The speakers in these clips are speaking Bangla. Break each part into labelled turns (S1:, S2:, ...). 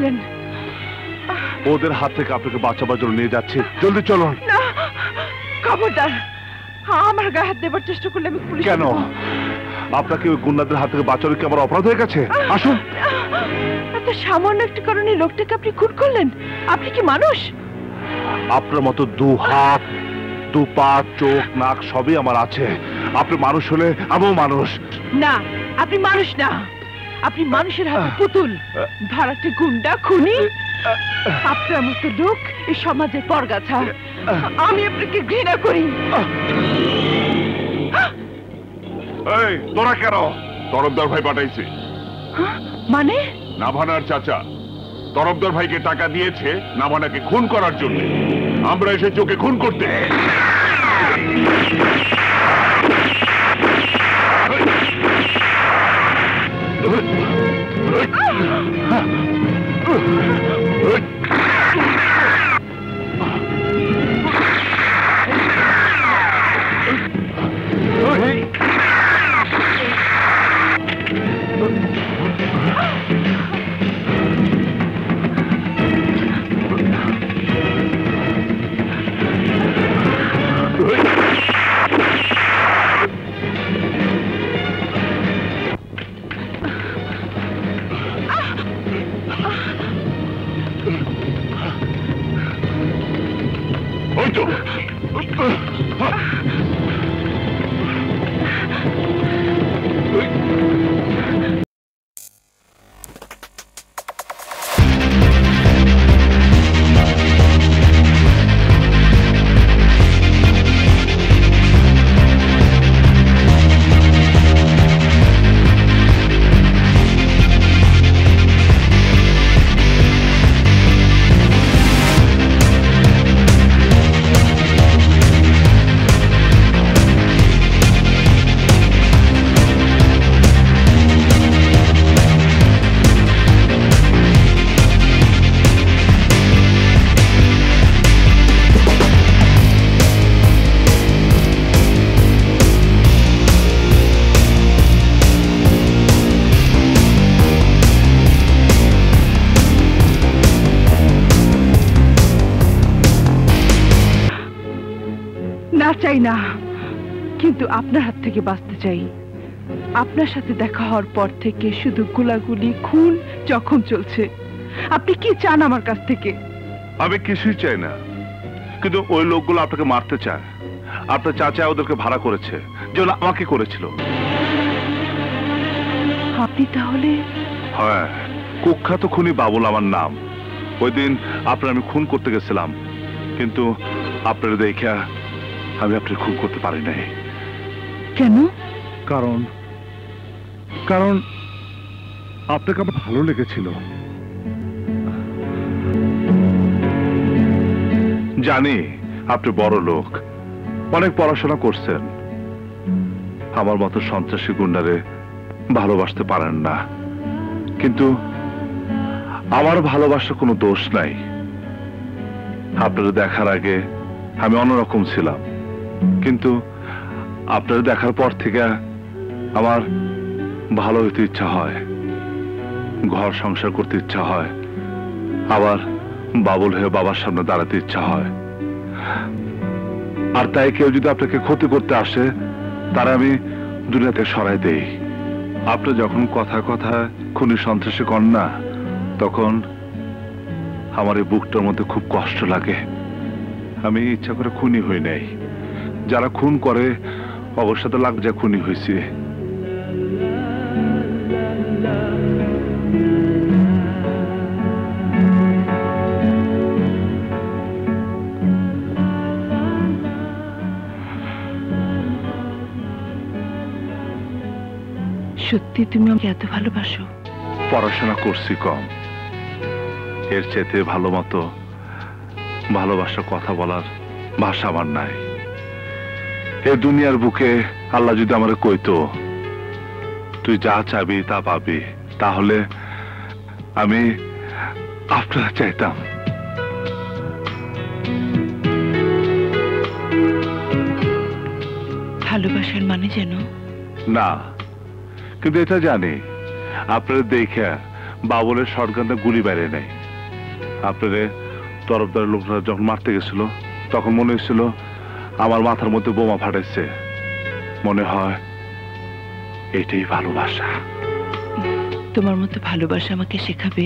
S1: করেছিলেন?
S2: ওদের হাত থেকে আপনাকে বাঁচাবার জন্য নিয়ে যাচ্ছি, জলদি চলুন।
S1: না, খবরদার, আমার গায়ে হাত দেবার চেষ্টা করলে আমি পুলিশ।
S2: কেন? আপনাকে ওই গুন্ডাদের হাত থেকে বাঁচানো কি আমার অপরাধ হয়ে গেছে? আসুন।
S1: এত সামান্য একটা কারণে লোকটাকে আপনি খুন করলেন? আপনি কি মানুষ?
S2: আপনার মতো দু হাত, দু পা, চোখ, নাক সবই আমার আছে। আপনি মানুষ হলে আমিও মানুষ।
S1: না, আপনি মানুষ না, আপনি মানুষের হাতে পুতুল, ভাড়াটে গুন্ডা, খুনি। আপনার মতো লোক এই সমাজের পরগাছা। আমি আপনাকে ঘৃণা করি।
S3: এই তোরা কেন? তরফদার ভাই পাঠাইছে।
S1: মানে?
S3: নাভানার চাচা তরফদার ভাইকে টাকা দিয়েছে নাভানাকে খুন করার জন্য। আমরা এসেছি ওকে খুন করতে।
S1: চাই না, কিন্তু আপনার হাত থেকে বাঁচতে চাই। আপনার সাথে দেখা হওয়ার পর থেকে শুধু গোলাগুলি, খুন, জখম চলছে। আপনি কি চান আমার কাছ থেকে?
S2: আমি কিছুই চাই না, কিন্তু ওই লোকগুলো আপনাকে মারতে চায়। আপনার চাচা ওদেরকে ভাড়া করেছে, যেন আমাকে করেছিল।
S1: আপনি তাহলে?
S2: হ্যাঁ, কুখ্যাত খুনি বাবুল আমার নাম। ওই দিন আমি খুন করতে গেছিলাম, কিন্তু আপনার দেখা আমি আপনার খুন করতে পারি নাই।
S1: কেন?
S2: কারণ আপনাকে আমার ভালো লেগেছিল। জানি আপনি বড় লোক, অনেক পড়াশোনা করছেন। আমার মতো সন্ত্রাসী গুন্ডারে ভালোবাসতে পারেন না, কিন্তু আমার ভালোবাসার কোনো দোষ নাই। আপনারা দেখার আগে আমি অন্যরকম ছিলাম, কিন্তু আপনারা দেখার পর থেকে আমার ভালো হইতে ইচ্ছা হয়, ঘর সংসার করতে ইচ্ছা হয়, আবার বাবুল হয়ে বাবার সামনে দাঁড়াতে ইচ্ছা হয়। আর তাই কেউ যদি আপনাকে ক্ষতি করতে আসে, তারা আমি দুনিয়াতে সরাই দেই। আপনি যখন কথা কথা খুনি সন্ত্রাসী কন না, তখন আমার এই বুকটার মধ্যে খুব কষ্ট লাগে। আমি ইচ্ছা করে খুনি হই নাই। যারা খুন করে অবশ্যই লাগ যা খুনি হয়েছে।
S1: সত্যি তুমি আমাকে এত ভালোবাসো?
S2: পড়াশোনা করছি কম, এর চেয়ে ভালো মতো ভালোবাসার কথা বলার ভাষা আমার নাই। এই দুনিয়ার বুকে আল্লাহ যদি আমারে কইতো তুই যা চাবি তা পাবি, তাহলে আমি আপনারা চাইতাম।
S1: ভালোবাসার মানে যেন?
S2: না, কিন্তু এটা জানি আপনারা দেখে বাবুলের শটগানে গুলি বাইরে নেই। আপনারে তরফদারের লোকরা যখন মারতে গেছিল তখন মনে হয়েছিল আমার মাথার মধ্যে বোমা ফাটাইছে। মনে হয় এটাই ভালোবাসা।
S1: তোমার মতো ভালোবাসা আমাকে শেখাবে?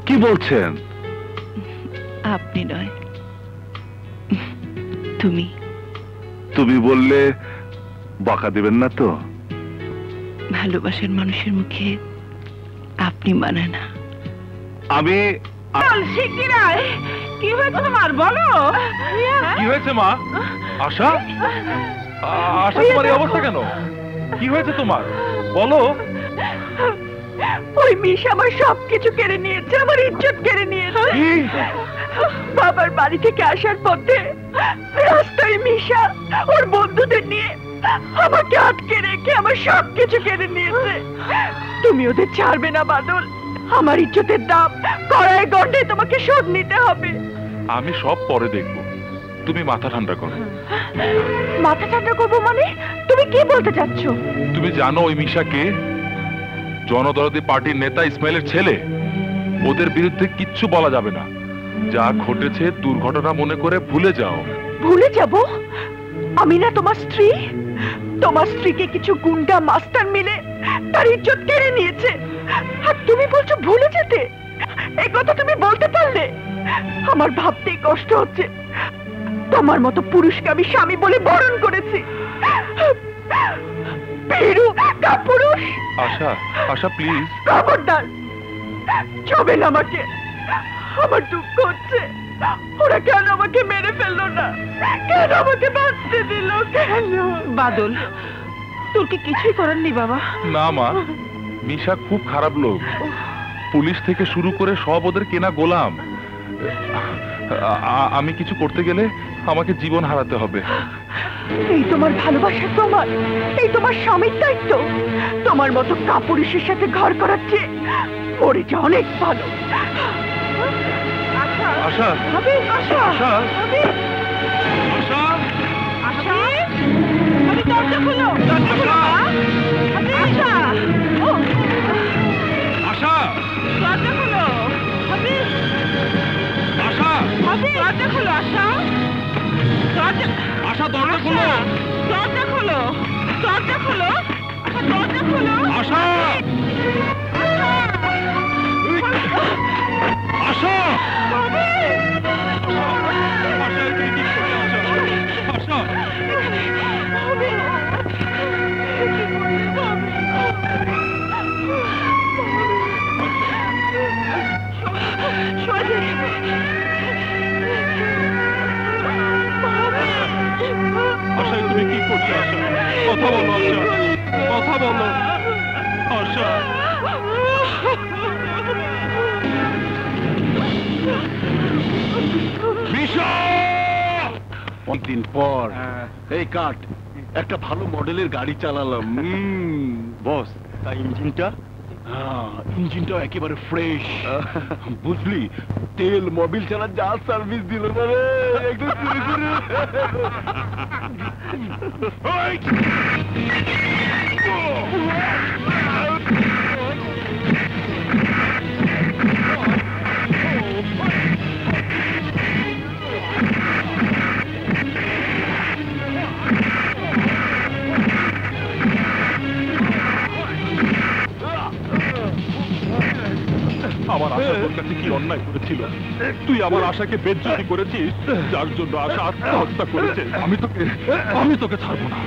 S2: কি বলছেন?
S1: আপনি নয়, তুমি।
S2: তুমি বললে বকা দিবেন না তো?
S1: ভালোবাসার মানুষের মুখে আপনি মানে না।
S2: আমি
S1: কি হয়েছে তোমার, বলো।
S4: কি হয়েছে মা? আশা, আশা তোমার এই অবস্থা কেন? কি হয়েছে তোমার, বলো।
S1: ওই মিশ আমার সবকিছু কেড়ে নিয়েছে, আমার ইজ্জত কেড়ে নিয়েছে। বাবার বাড়ি থেকে আসার পথে রাস্তায় মিশা ওর বন্ধুদের নিয়ে আমাকে আটকে রেখে আমার সবকিছু কেড়ে নিয়েছে। তুমি ওদের ছাড়বে না বাদল। আমার ইজ্জতের দাম কড়ায় গন্ডে তোমাকে শোধ নিতে হবে।
S4: আমি সব পরে দেখব, তুমি মাথা ঠান্ডা করো।
S1: মাথা ঠান্ডা করবো মানে? তুমি কি বলতে চাচ্ছ?
S4: তুমি জানো ওই মিশাকে? জনদরদি পার্টির নেতা ইসমাইলের ছেলে। ওদের বিরুদ্ধে কিচ্ছু বলা যাবে না। যা ঘটেছে দুর্ঘটনা মনে করে ভুলে যাও।
S1: ভুলে যাব? আমি না তোমার স্ত্রী? তোমার স্ত্রীকে কিছু গুন্ডা মাস্টার মিলে তার ইজ্জত কেড়ে নিয়েছে, আর তুমি বলছো ভুলে যেতে? এই কথা তুমি বলতে পারলে? আমার ভাবতেই কষ্ট হচ্ছে তোমার মতো পুরুষকে আমি স্বামী বলে বরণ করেছি। ভীরু কাপুরুষ।
S4: আশা, আশা প্লিজ।
S1: খবরদার ছবেন আমাকে। আমার দুঃখ হচ্ছে, ওরা কেন আমাকে মেরে ফেললো না? কেন আমাকে বাঁচতে দিল? কেন? বাদল, তোর কি কিছুই করার নেই বাবা?
S4: না মা, মিশা খুব খারাপ লোক। পুলিশ থেকে শুরু করে সব ওদের কেনা গোলাম। আমি কিছু করতে গেলে আমাকে জীবন হারাতে হবে।
S1: এই তোমার ভালোবাসা, তোমার এই তোমার স্বামীর দায়িত্ব। তোমার মতো কাপুরুষের সাথে ঘর করার চেয়ে মরে যা অনেক ভালো।
S4: আশা,
S1: আবে, আশা,
S4: আশা,
S1: আবে,
S4: আশা,
S1: আশা, আবে, দরজা খোলো, দরজা খোলো, আবে, আশা, ও,
S4: আশা,
S1: দরজা খোলো, আবে,
S4: আশা,
S1: আবে, দরজা খোলো, আশা, দরজা,
S4: আশা, দরজা খোলো,
S1: দরজা খোলো, দরজা খোলো, দরজা খোলো,
S4: আশা, আশা, আশা, তুমি কি করছো? আশা, কথা বলো। আশা, কথা বলো। আশা,
S5: অনেকদিন পর এই কাট একটা ভালো মডেলের গাড়ি চালালাম। বস, তাই ইঞ্জিনটা? ইঞ্জিনটাও একেবারে ফ্রেশ, বুঝলি? তেল মোবিল ছাড়া যা সার্ভিস দিল না রে, একদম পুরো পুরো।
S4: আমার আশা তোর কাছে কি অন্যায় করেছিল? তুই আমার আশাকে বেজ্জতি করেছিস, যার জন্য আশা আত্মহত্যা করেছে। আমি তোকে ছাড়বো না।